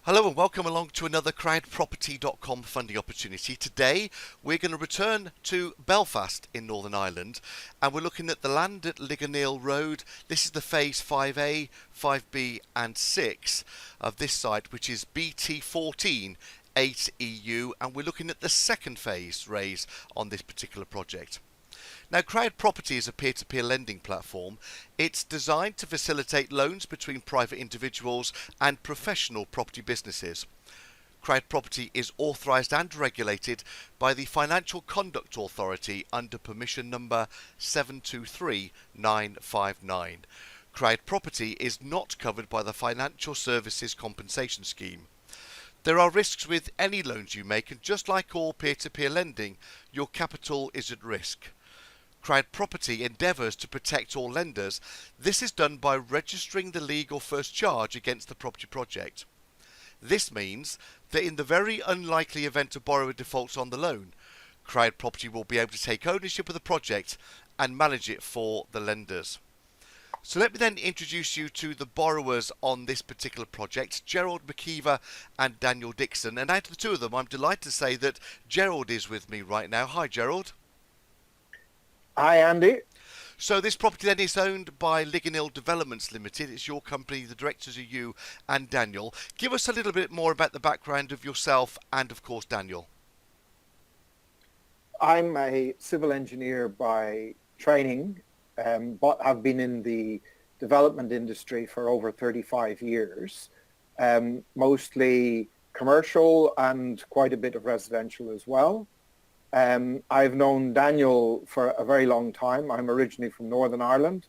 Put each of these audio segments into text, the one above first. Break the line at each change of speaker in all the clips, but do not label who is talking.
Hello and welcome along to another CrowdProperty.com funding opportunity. Today we're going to return to Belfast in Northern Ireland and we're looking at the land at Ligoniel Road. This is the phase 5A, 5B and 6 of this site, which is BT14 8EU, and we're looking at the second phase raise on this particular project. Now, CrowdProperty is a peer-to-peer lending platform. It's designed to facilitate loans between private individuals and professional property businesses. CrowdProperty is authorised and regulated by the Financial Conduct Authority under permission number 723959. CrowdProperty is not covered by the Financial Services Compensation Scheme. There are risks with any loans you make, and just like all peer-to-peer lending, your capital is at risk. CrowdProperty endeavours to protect all lenders. This is done by registering the legal first charge against the property project. This means that in the very unlikely event a borrower defaults on the loan, CrowdProperty will be able to take ownership of the project and manage it for the lenders. So let me then introduce you to the borrowers on this particular project, Gerald McKeever and Daniel Dixon. And out of the two of them, I'm delighted to say that Gerald is with me right now. Hi, Gerald.
Hi, Andy.
So this property then is owned by Ligoniel Developments Limited. It's your company. The directors are you and Daniel. Give us a little bit more about the background of yourself and, of course, Daniel.
I'm a civil engineer by training, but have been in the development industry for over 35 years, mostly commercial and quite a bit of residential as well. I've known Daniel for a very long time. I'm originally from Northern Ireland,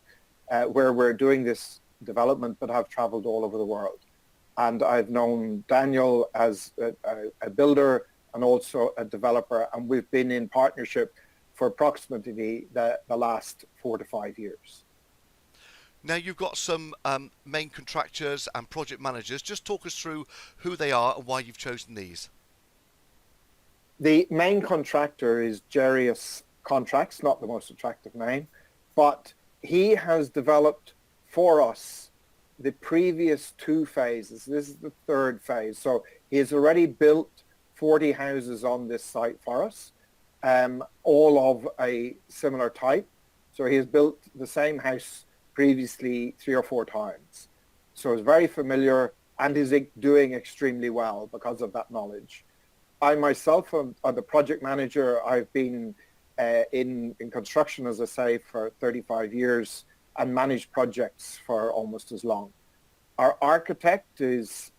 where we're doing this development, but have travelled all over the world. And I've known Daniel as a builder and also a developer, and we've been in partnership for approximately the last 4 to 5 years.
Now, you've got some main contractors and project managers. Just talk us through who they are and why you've chosen these.
The main contractor is Jarius Contracts, not the most attractive name, but he has developed for us the previous 2 phases. This is the 3rd phase. So he has already built 40 houses on this site for us, all of a similar type. So he has built the same house previously 3 or 4 times. So he's very familiar and is doing extremely well because of that knowledge. I myself am the project manager. I've been in construction, as I say, for 35 years and managed projects for almost as long. Our architect is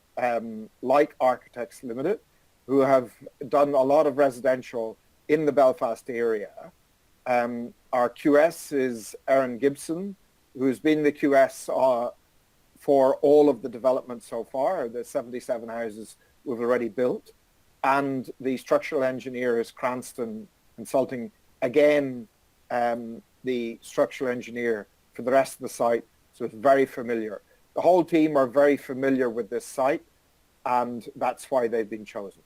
Like Architects Limited, who have done a lot of residential in the Belfast area. Our QS is Aaron Gibson, who's been the QS for all of the development so far, the 77 houses we've already built. And the structural engineer is Cranston Consulting, again, the structural engineer for the rest of the site, so it's very familiar. The whole team are very familiar with this site, and that's why they've been chosen.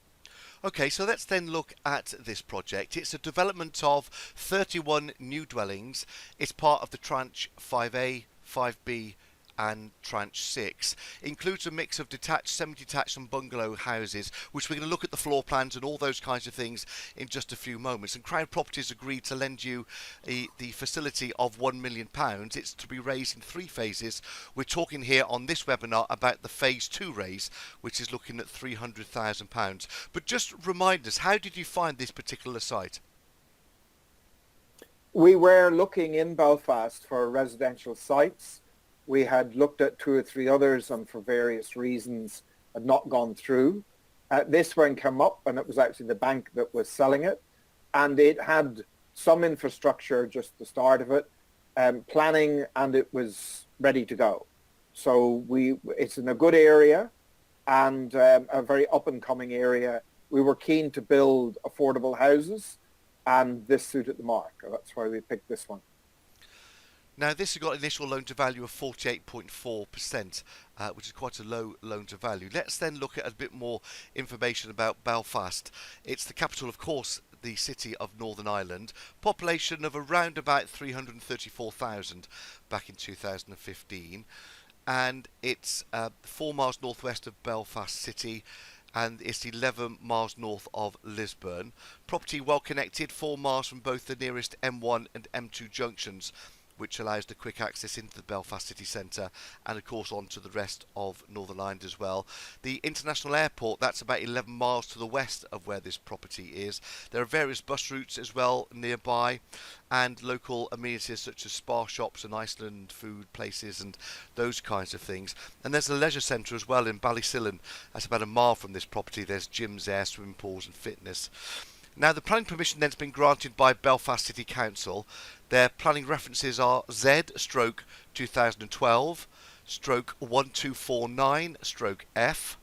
Okay, so let's then look at this project. It's a development of 31 new dwellings. It's part of the tranche 5A, 5B and tranche 6. Includes a mix of detached, semi-detached and bungalow houses, which we're going to look at the floor plans and all those kinds of things in just a few moments. And CrowdProperty has agreed to lend you the facility of £1 million. It's to be raised in 3 phases. We're talking here on this webinar about the phase 2 raise, which is looking at £300,000. But just remind us, how did you find this particular site?
We were looking in Belfast for residential sites. We had looked at 2 or 3 others and for various reasons had not gone through. This one came up, and it was actually the bank that was selling it. And it had some infrastructure, just the start of it, planning, and it was ready to go. So it's in a good area and a very up-and-coming area. We were keen to build affordable houses, and this suited the mark. That's why we picked this one.
Now, this has got initial loan to value of 48.4%, which is quite a low loan to value. Let's then look at a bit more information about Belfast. It's the capital, of course, the city of Northern Ireland. Population of around about 334,000 back in 2015. and it's 4 miles northwest of Belfast City, and it's 11 miles north of Lisburn. Property well connected, 4 miles from both the nearest M1 and M2 junctions, which allows the quick access into the Belfast city centre and of course onto the rest of Northern Ireland as well. The international airport, that's about 11 miles to the west of where this property is. There are various bus routes as well nearby, and local amenities such as spa shops and Iceland food places and those kinds of things. And there's a leisure centre as well in Ballysillan. That's about a mile from this property. There's gyms there, swimming pools and fitness. Now, the planning permission then's been granted by Belfast City Council. Their planning references are Z/2012, /1249,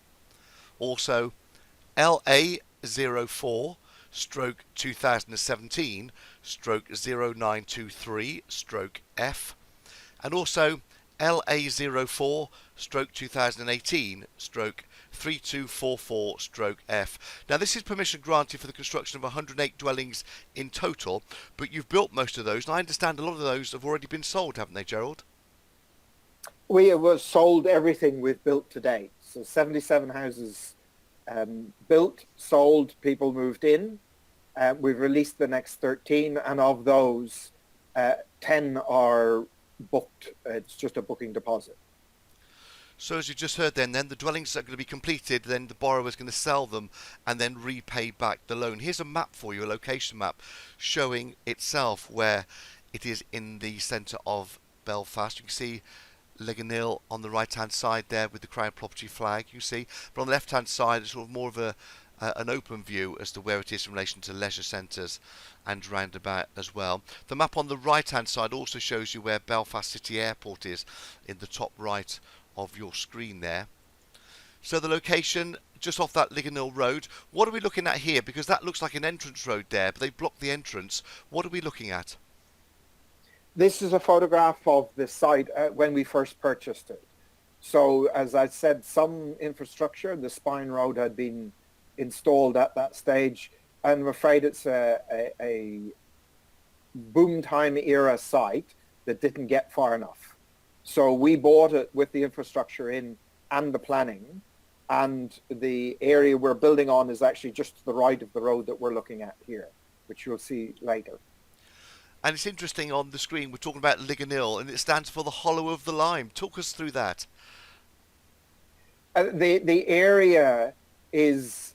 also LA04, /2017, /0923, and also LA04, /2018, /3244, Now, this is permission granted for the construction of 108 dwellings in total, but you've built most of those, and I understand a lot of those have already been sold, haven't they, Gerald?
We have sold everything we've built to date. So 77 houses built, sold, people moved in. We've released the next 13, and of those, 10 are booked. It's just a booking deposit.
So as you just heard then the dwellings are going to be completed, then the borrower is going to sell them and then repay back the loan. Here's a map for you, a location map, showing itself where it is in the centre of Belfast. You can see Ligoniel on the right-hand side there with the CrowdProperty flag, you see. But on the left-hand side, it's sort of more of an open view as to where it is in relation to leisure centres and roundabout as well. The map on the right-hand side also shows you where Belfast City Airport is in the top right of your screen there. So the location just off that Ligoniel Road. What are we looking at here? Because that looks like an entrance road there, but they blocked the entrance. What are we looking at?
This is a photograph of the site when we first purchased it. So as I said, some infrastructure, the spine road had been installed at that stage. I'm afraid it's a boom time era site that didn't get far enough. So we bought it with the infrastructure in and the planning, and the area we're building on is actually just to the right of the road that we're looking at here, which you'll see later.
And it's interesting, on the screen we're talking about Ligoniel, and it stands for the Hollow of the Lime. Talk us through that.
The area is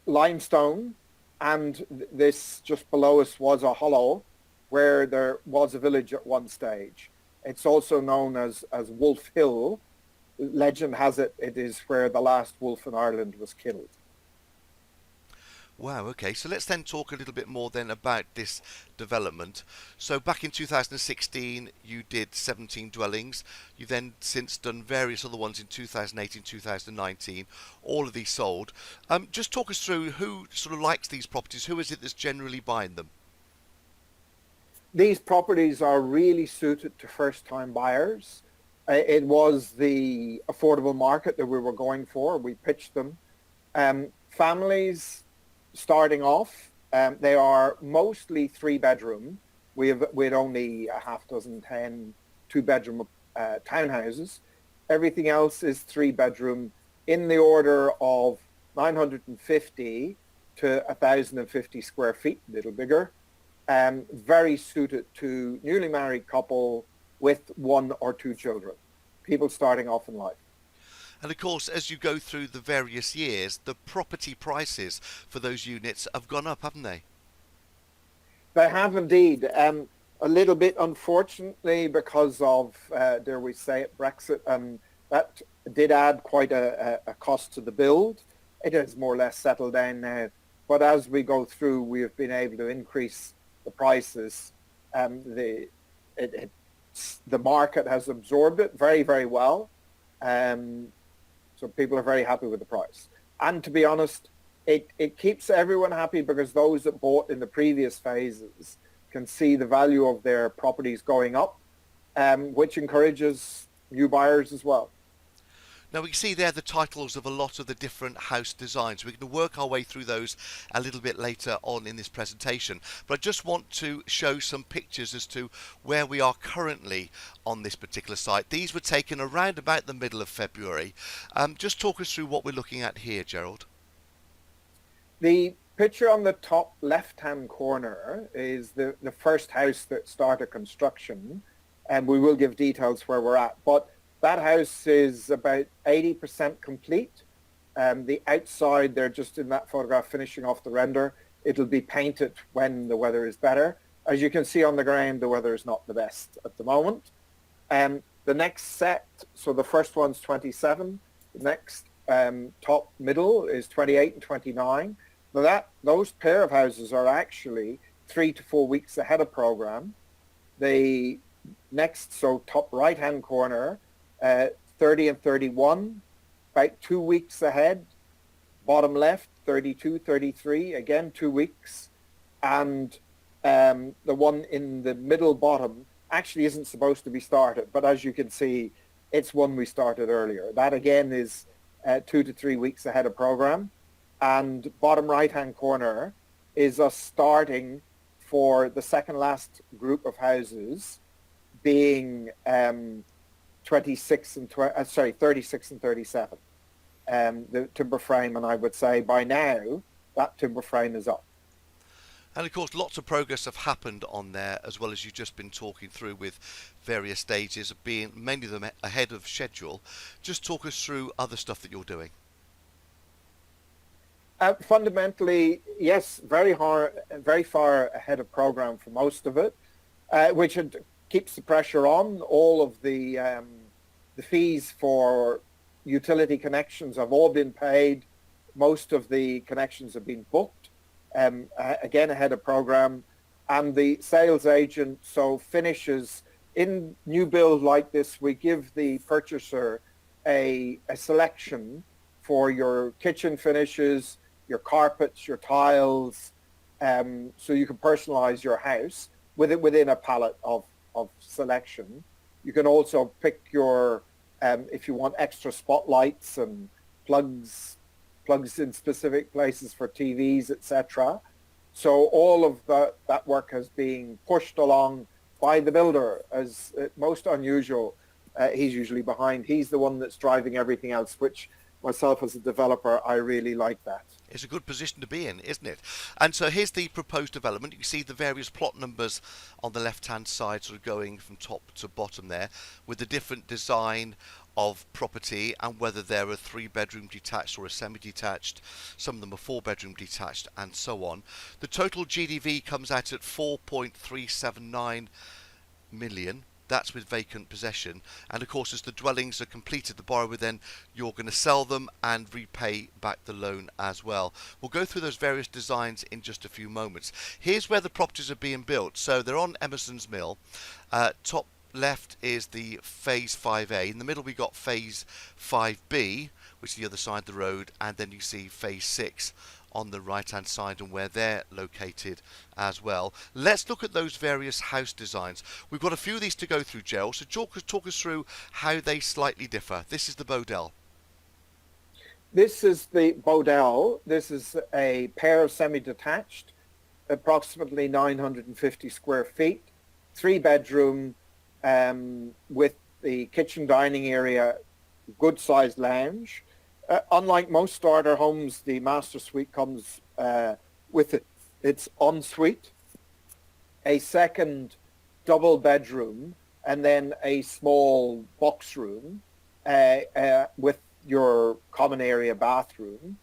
limestone, and this just below us was a hollow where there was a village at one stage. It's also known as Wolf Hill. Legend has it is where the last wolf in Ireland was killed.
Wow, okay, so let's then talk a little bit more then about this development. So back in 2016 you did 17 dwellings. You've then since done various other ones in 2018, 2019. All of these sold. Just talk us through who sort of likes these properties. Who is it that's generally buying them?
These properties are really suited to first-time buyers. It was the affordable market that we were going for. We pitched them. Families starting off, they are mostly 3-bedroom. We had only a half dozen 2-bedroom townhouses. Everything else is 3-bedroom in the order of 950 to 1,050 square feet, a little bigger. Very suited to newly married couple with 1 or 2 children, people starting off in life.
And of course, as you go through the various years, the property prices for those units have gone up, haven't they?
They have indeed. A little bit, unfortunately, because of, dare we say it, Brexit, that did add quite a cost to the build. It is more or less settled down now. But as we go through, we have been able to increase the prices. The market has absorbed it very, very well. So people are very happy with the price. And to be honest, it keeps everyone happy because those that bought in the previous phases can see the value of their properties going up, which encourages new buyers as well.
Now we can see there the titles of a lot of the different house designs. We're going to work our way through those a little bit later on in this presentation. But I just want to show some pictures as to where we are currently on this particular site. These were taken around about the middle of February. Just talk us through what we're looking at here, Gerald.
The picture on the top left-hand corner is the first house that started construction, and we will give details where we're at. But that house is about 80% complete. The outside, they're just in that photograph finishing off the render. It'll be painted when the weather is better. As you can see on the ground, the weather is not the best at the moment. The next set, so the first one's 27. The next top middle is 28 and 29. Now those pair of houses are actually 3 to 4 weeks ahead of program. The next, so top right-hand corner, 30 and 31, about 2 weeks ahead. Bottom left, 32, 33, again 2 weeks. And the one in the middle bottom actually isn't supposed to be started, but as you can see, it's one we started earlier. That again is 2 to 3 weeks ahead of program. And bottom right-hand corner is us starting for the second last group of houses being 36 and 37. The timber frame, and I would say by now that timber frame is up.
And of course, lots of progress have happened on there, as well as you've just been talking through with various stages of being many of them ahead of schedule. Just talk us through other stuff that you're doing.
Fundamentally, yes, very far ahead of program for most of it, which keeps the pressure on. All of the fees for utility connections have all been paid. Most of the connections have been booked, again ahead of program. And the sales agent finishes in new build like this. We give the purchaser a selection for your kitchen finishes, your carpets, your tiles, so you can personalize your house within a palette of selection. You can also pick your, if you want extra spotlights and plugs in specific places for TVs, etc. So all of that work has been pushed along by the builder, as most unusual. He's usually behind. He's the one that's driving everything else, which myself as a developer, I really like that.
It's a good position to be in, isn't it? And so here's the proposed development. You can see the various plot numbers on the left-hand side sort of going from top to bottom there, with the different design of property and whether they're a 3-bedroom detached or a semi-detached. Some of them are 4-bedroom detached and so on. The total GDV comes out at 4.379 million. That's with vacant possession. And of course, as the dwellings are completed, the borrower then, you're going to sell them and repay back the loan as well. We'll go through those various designs in just a few moments. Here's where the properties are being built. So they're on Emerson's Mill. Top left is the phase 5A. In the middle we got phase 5B, which is the other side of the road, and then you see phase 6 on the right hand side and where they're located as well. Let's look at those various house designs. We've got a few of these to go through, Gerald, so talk us through how they slightly differ. This is the Bodell.
This is the Bodell. This is a pair of semi-detached, approximately 950 square feet, 3-bedroom, with the kitchen dining area, good sized lounge. Unlike most starter homes, the master suite comes with its ensuite, a second double bedroom, and then a small box room with your common area bathroom.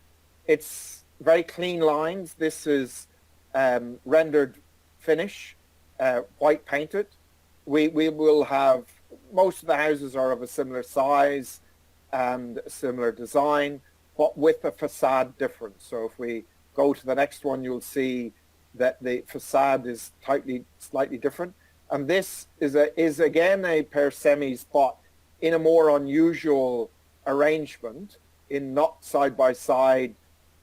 It's very clean lines. This is rendered finish, white painted. We will have, most of the houses are of a similar size and a similar design, but with a facade difference. So if we go to the next one, you'll see that the facade is slightly different. And this is again a pair of semis, but in a more unusual arrangement, in not side by side,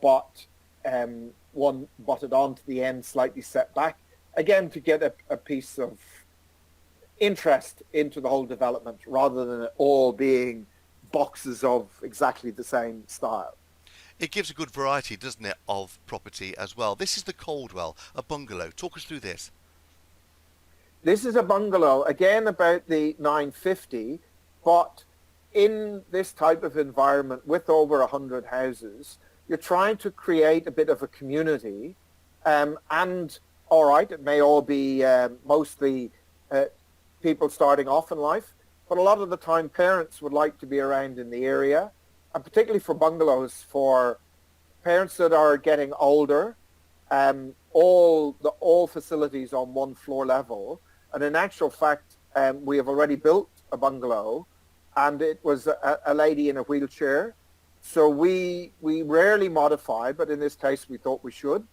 but one butted onto the end, slightly set back, again to get a piece of interest into the whole development, rather than it all being boxes of exactly the same style.
It gives a good variety, doesn't it, of property as well. This is the Coldwell, a bungalow. Talk us through this.
This is a bungalow, again about the 950, but in this type of environment with over 100 houses, you're trying to create a bit of a community. And all right, it may all be mostly people starting off in life, but a lot of the time parents would like to be around in the area, and particularly for bungalows, for parents that are getting older, all facilities on one floor level. And in actual fact, we have already built a bungalow, and it was a lady in a wheelchair. So we rarely modify, but in this case we thought we should.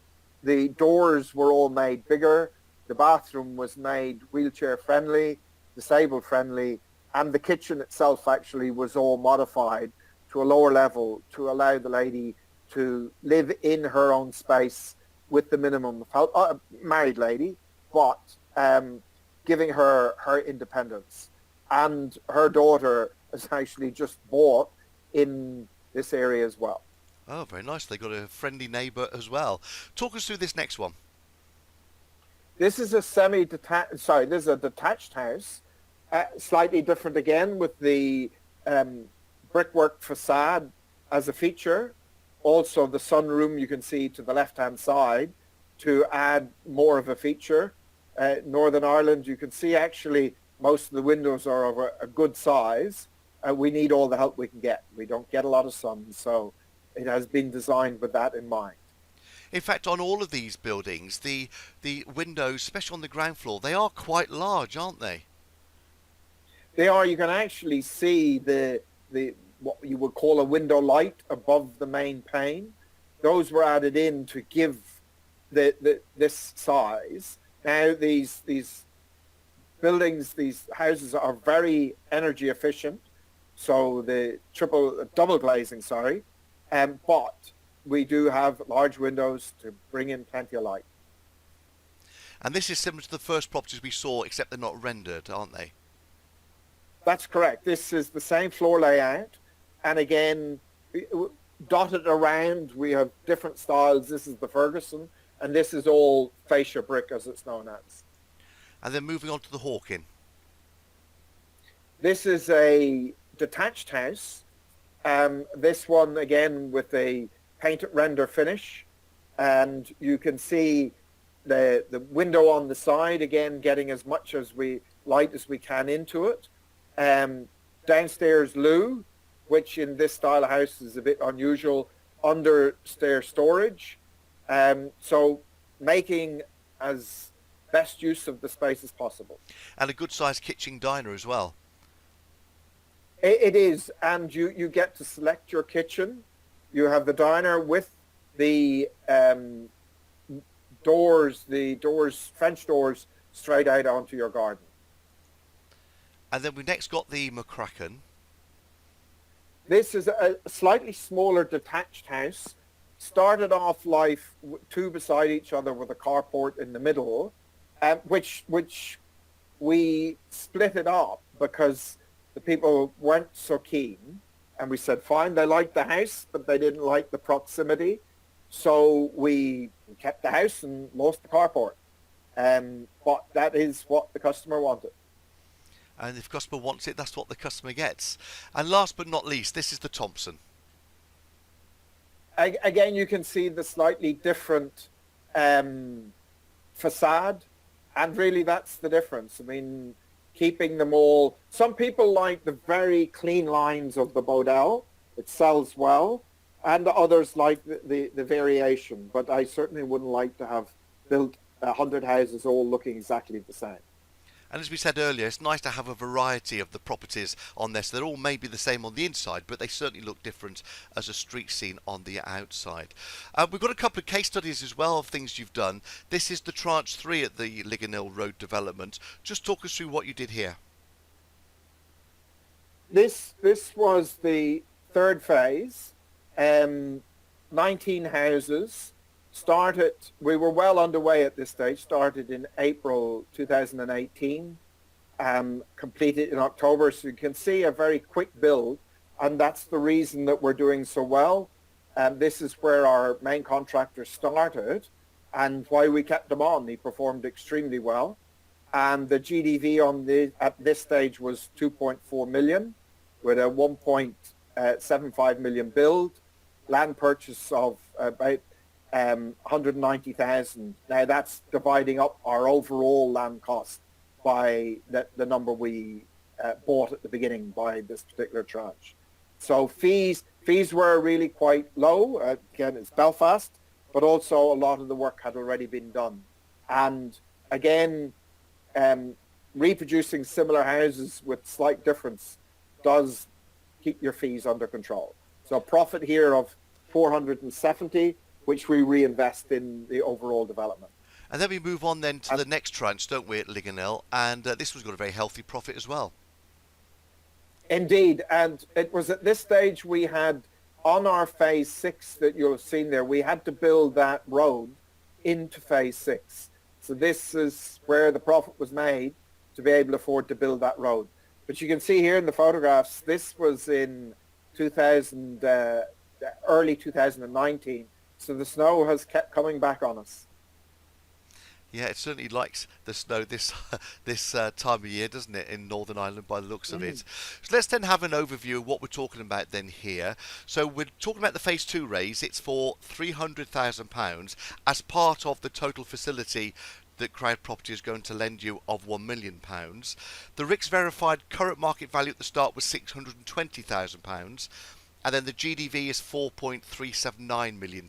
The doors were all made bigger. The bathroom was made wheelchair friendly, disabled friendly, and the kitchen itself actually was all modified to a lower level to allow the lady to live in her own space with the minimum of help. Married lady, but giving her independence. And her daughter has actually just bought in this area as well.
Oh, very nice. They got a friendly neighbour as well. Talk us through this next one.
This is a this is a detached house, slightly different again with the brickwork facade as a feature. Also the sunroom you can see to the left-hand side to add more of a feature. Northern Ireland, you can see actually most of the windows are of a good size. We need all the help we can get. We don't get a lot of sun, so it has been designed with that in mind.
In fact, on all of these buildings, the windows, especially on the ground floor, they are quite large, aren't they?
They are. You can actually see the what you would call a window light above the main pane. Those were added in to give this size. Now these buildings, these houses are very energy efficient. So the double glazing, but we do have large windows to bring in plenty of light.
And this is similar to the first properties we saw, except they're not rendered, aren't they?
That's correct. This is the same floor layout. And again, dotted around, we have different styles. This is the Ferguson, and this is all fascia brick, as it's known as.
And then moving on to the Hawkin.
This is a detached house. This one, again, with a painted render finish. And you can see the window on the side, again, getting as much light as we can into it. Downstairs loo, which in this style of house is a bit unusual, understair storage. So making as best use of the space as possible.
And a good sized kitchen diner as well.
It is, and you get to select your kitchen. You have the diner with the French doors straight out onto your garden.
And then we next got the McCracken.
This is a slightly smaller detached house. Started off life two beside each other with a carport in the middle, which we split it up because the people weren't so keen. And we said, fine, they liked the house, but they didn't like the proximity. So we kept the house and lost the carport. But that is what the customer wanted.
And if the customer wants it, that's what the customer gets. And last but not least, this is the Thompson.
Again, you can see the slightly different facade. And really, that's the difference. I mean, keeping them all. Some people like the very clean lines of the Bodell. It sells well. And others like the variation. But I certainly wouldn't like to have built 100 houses all looking exactly the same.
And as we said earlier, it's nice to have a variety of the properties on this. They're all maybe the same on the inside, but they certainly look different as a street scene on the outside. We've got a couple of case studies as well of things you've done. This is the Tranche 3 at the Ligoniel Road development. Just talk us through what you did here.
This was the third phase, 19 houses. We were well underway at this stage, started in April 2018, completed in October. So you can see a very quick build. and that's the reason that we're doing so well. This is where our main contractor started and why we kept him on. He performed extremely well. And the GDV at this stage was 2.4 million with a 1.75 million build, land purchase of about 190,000. Now that's dividing up our overall land cost by the number we bought at the beginning by this particular tranche. So fees were really quite low. Again, it's Belfast, but also a lot of the work had already been done. And again, reproducing similar houses with slight difference does keep your fees under control. So a profit here of 470, which we reinvest in the overall development.
And then we move on then to the next tranche, don't we, at Ligoniel? And this one's got a very healthy profit as well.
Indeed, and it was at this stage we had, on our phase 6 that you'll have seen there, we had to build that road into phase 6. So this is where the profit was made to be able to afford to build that road. But you can see here in the photographs, this was in early 2019. So the snow has kept coming back on us.
Yeah, it certainly likes the snow this time of year, doesn't it, in Northern Ireland by the looks of it. So let's then have an overview of what we're talking about then here. So we're talking about the Phase 2 raise. It's for £300,000 as part of the total facility that CrowdProperty is going to lend you of £1 million. The RICS verified current market value at the start was £620,000. And then the GDV is £4.379 million,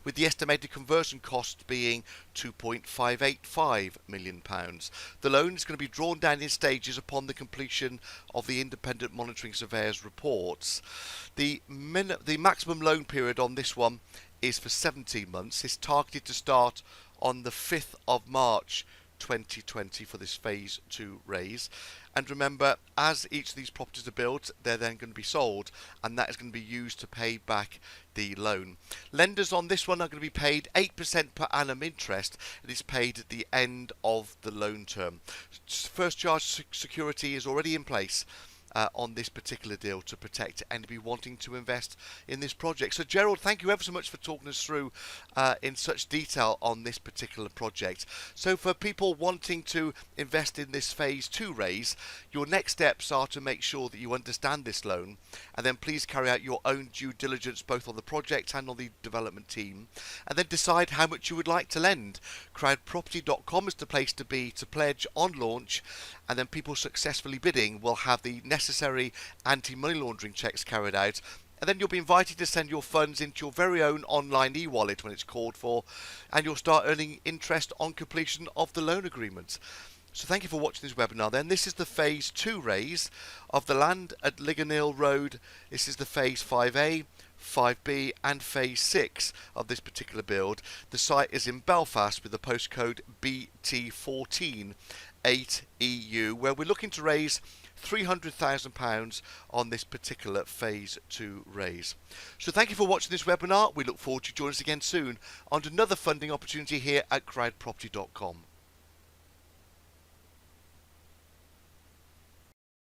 with the estimated conversion cost being £2.585 million. The loan is going to be drawn down in stages upon the completion of the independent monitoring surveyor's reports. The maximum loan period on this one is for 17 months. It's targeted to start on the 5th of March 2020 for this phase 2 raise. And remember, as each of these properties are built, they're then going to be sold, and that is going to be used to pay back the loan. Lenders on this one are going to be paid 8% per annum interest. It is paid at the end of the loan term. First charge security is already in place on this particular deal to protect anybody wanting to invest in this project. So Gerald, thank you ever so much for talking us through in such detail on this particular project. So for people wanting to invest in this phase 2 raise, your next steps are to make sure that you understand this loan, and then please carry out your own due diligence both on the project and on the development team, and then decide how much you would like to lend. CrowdProperty.com is the place to be to pledge on launch, and then people successfully bidding will have the necessary anti-money laundering checks carried out, and then you'll be invited to send your funds into your very own online e-wallet when it's called for, and you'll start earning interest on completion of the loan agreement. So thank you for watching this webinar then. This is the phase 2 raise of the land at Ligoniel Road. This is the phase 5A, 5B and phase 6 of this particular build. The site is in Belfast with the postcode BT14 8EU, where we're looking to raise £300,000 on this particular phase 2 raise. So thank you for watching this webinar. We look forward to joining us again soon on another funding opportunity here at CrowdProperty.com.